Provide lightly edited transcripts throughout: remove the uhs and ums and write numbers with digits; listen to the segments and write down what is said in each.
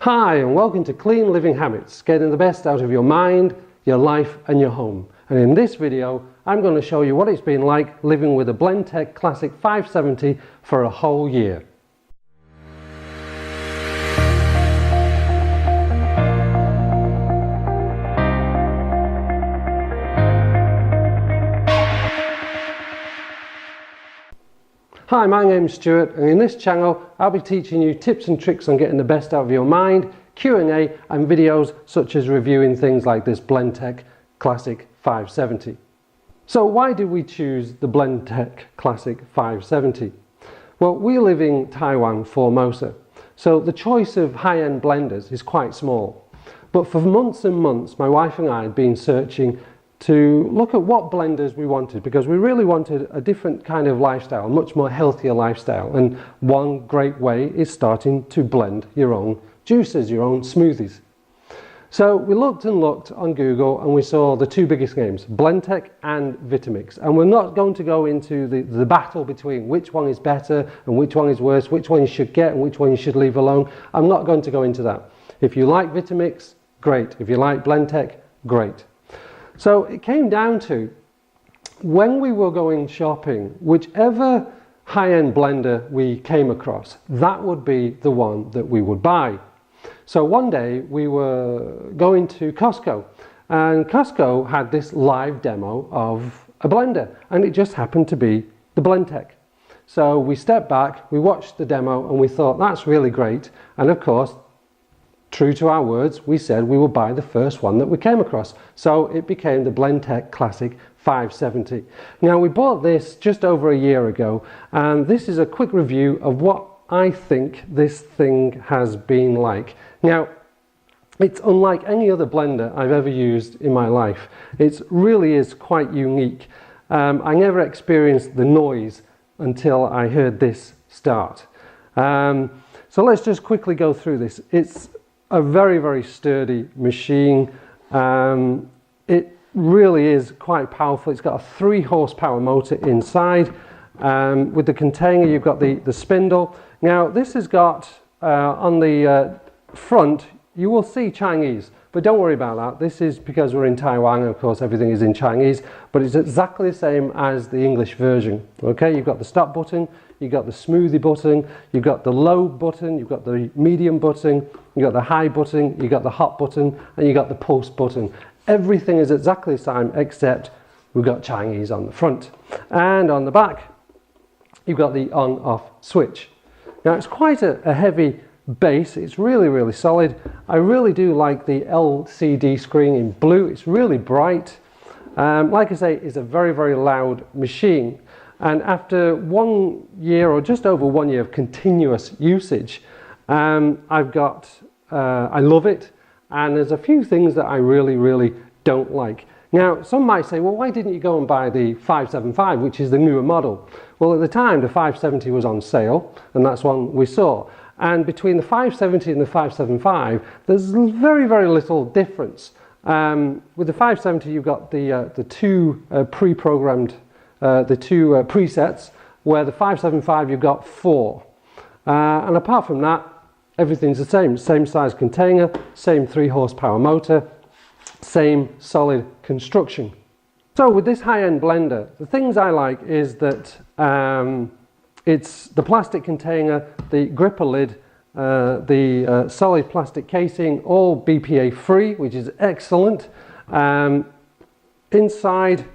Hi and welcome to Clean Living Habits, getting the best out of your mind, your life and your home. And in this video I'm going to show you what it's been like living with a Blendtec Classic 570 for a whole year. Hi, my name's Stuart and in this channel I'll be teaching you tips and tricks on getting the best out of your mind, Q&A and videos such as reviewing things like this Blendtec Classic 570. So why did we choose the Blendtec Classic 570? Well, we live in Taiwan, Formosa, so the choice of high-end blenders is quite small. But for months and months my wife and I had been searching to look at what blenders we wanted, because we really wanted a different kind of lifestyle, a much more healthier lifestyle, and one great way is starting to blend your own juices, your own smoothies. So we looked and looked on Google and we saw the two biggest names, Blendtec and Vitamix, and we're not going to go into the battle between which one is better and which one is worse, which one you should get and which one you should leave alone. I'm not going to go into that. If you like Vitamix, great. If you like Blendtec, great. So it came down to, when we were going shopping, whichever high-end blender we came across, that would be the one that we would buy. So one day we were going to Costco and Costco had this live demo of a blender and it just happened to be the Blendtec. So we stepped back, we watched the demo and we thought that's really great, and of course, true to our words, we said we would buy the first one that we came across. So it became the Blendtec Classic 570. Now we bought this just over a year ago, and this is a quick review of what I think this thing has been like. Now, it's unlike any other blender I've ever used in my life. It really is quite unique. I never experienced the noise until I heard this start. So let's just quickly go through this. It's a very, very sturdy machine. It really is quite powerful. It's got a 3 horsepower motor inside. With the container you've got the spindle. Now this has got on the front, you will see Chinese, but don't worry about that. This is because we're in Taiwan and of course everything is in Chinese, but it's exactly the same as the English version. Okay, you've got the stop button, you've got the smoothie button, you've got the low button, you've got the medium button, you've got the high button, you've got the hot button, and you've got the pulse button. Everything is exactly the same except we've got Chinese on the front. And on the back you've got the on-off switch. Now it's quite a heavy base, it's really, really solid. I really do like the LCD screen in blue, it's really bright. Like I say, it's a very, very loud machine. And after 1 year or just over 1 year of continuous usage, I love it. And there's a few things that I really, really don't like. Now, some might say, well, why didn't you go and buy the 575, which is the newer model? Well, at the time, the 570 was on sale, and that's one we saw. And between the 570 and the 575, there's very, very little difference. With the 570, you've got the two pre-programmed, the two presets, where the 575 you've got 4. And apart from that, everything's the same size container, same 3 horsepower motor, same solid construction. So with this high-end blender, the things I like is that it's the plastic container, the gripper lid, the solid plastic casing, all BPA free, which is excellent. Inside,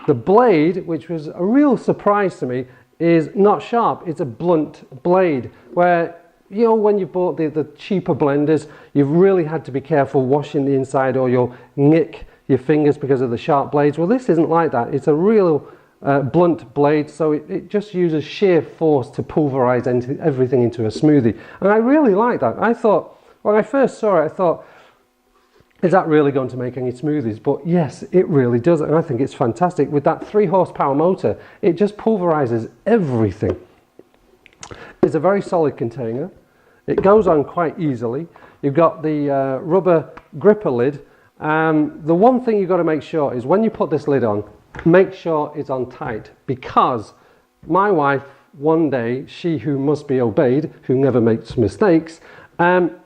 the blade, which was a real surprise to me, is not sharp, it's a blunt blade, where, you know, when you bought the cheaper blenders, you've really had to be careful washing the inside or you'll nick your fingers because of the sharp blades. Well, this isn't like that. It's a real blunt blade, so it just uses sheer force to pulverize everything into a smoothie. And I really like that. I thought, when I first saw it, I thought, is that really going to make any smoothies? But yes, it really does, and I think it's fantastic. With that 3 horsepower motor, it just pulverizes everything. It's a very solid container. It goes on quite easily. You've got the rubber gripper lid. The one thing you've got to make sure is when you put this lid on, make sure it's on tight, because my wife one day, she who must be obeyed, who never makes mistakes,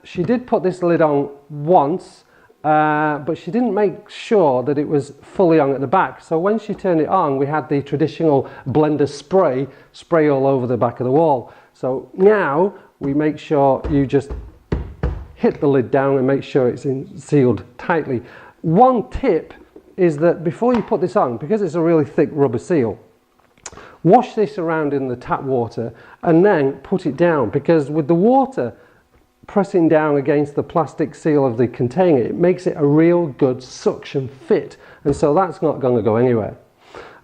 She did put this lid on once, but she didn't make sure that it was fully on at the back. So when she turned it on, we had the traditional blender spray all over the back of the wall. So now we make sure you just hit the lid down and make sure it's sealed tightly. One tip is that before you put this on, because it's a really thick rubber seal, wash this around in the tap water and then put it down, because with the water pressing down against the plastic seal of the container, it makes it a real good suction fit, and so that's not going to go anywhere.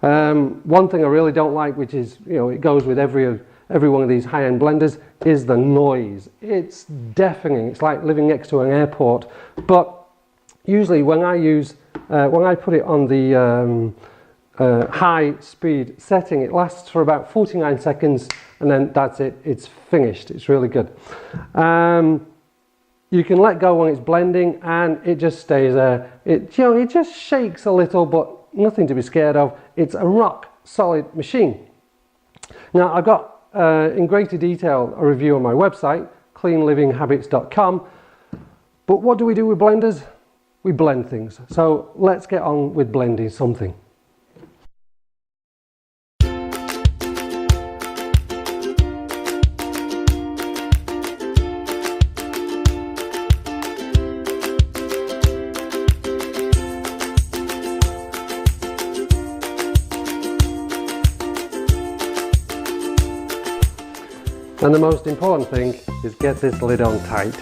One thing I really don't like, which is, you know, it goes with every one of these high-end blenders, is the noise. It's deafening. It's like living next to an airport. But usually when I put it on the high speed setting, it lasts for about 49 seconds and then that's it, it's finished. It's really good. You can let go when it's blending and it just stays there. It just shakes a little, but nothing to be scared of. It's a rock solid machine. Now I've got in greater detail a review on my website, cleanlivinghabits.com. But what do we do with blenders? We blend things. So let's get on with blending something. And the most important thing is get this lid on tight.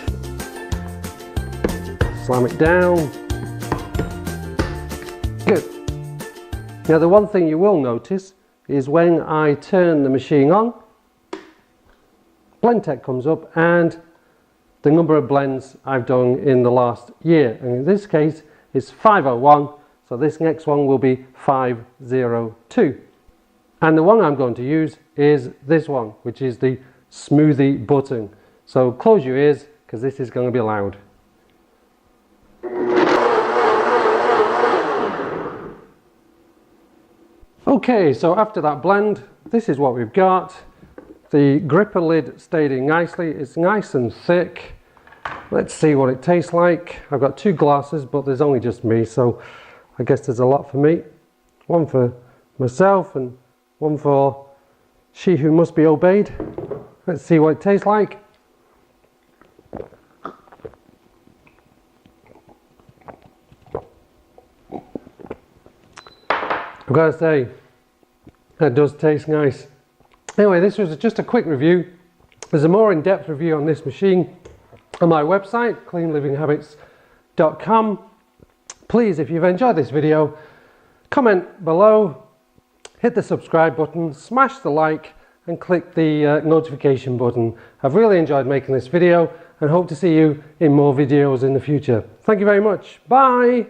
Slam it down. Good. Now the one thing you will notice is when I turn the machine on, Blendtec comes up and the number of blends I've done in the last year. And in this case it's 501, so this next one will be 502. And the one I'm going to use is this one, which is the smoothie button. So close your ears because this is going to be loud. Okay, so after that blend, this is what we've got. The gripper lid stayed in nicely. It's nice and thick. Let's see what it tastes like. I've got two glasses, but there's only just me, so I guess there's a lot for me. One for myself and one for she who must be obeyed. Let's see what it tastes like. I've got to say, that does taste nice. Anyway, this was just a quick review. There's a more in-depth review on this machine on my website, cleanlivinghabits.com. Please, if you've enjoyed this video, comment below, hit the subscribe button, smash the like, and click the notification button. I've really enjoyed making this video and hope to see you in more videos in the future. Thank you very much. Bye!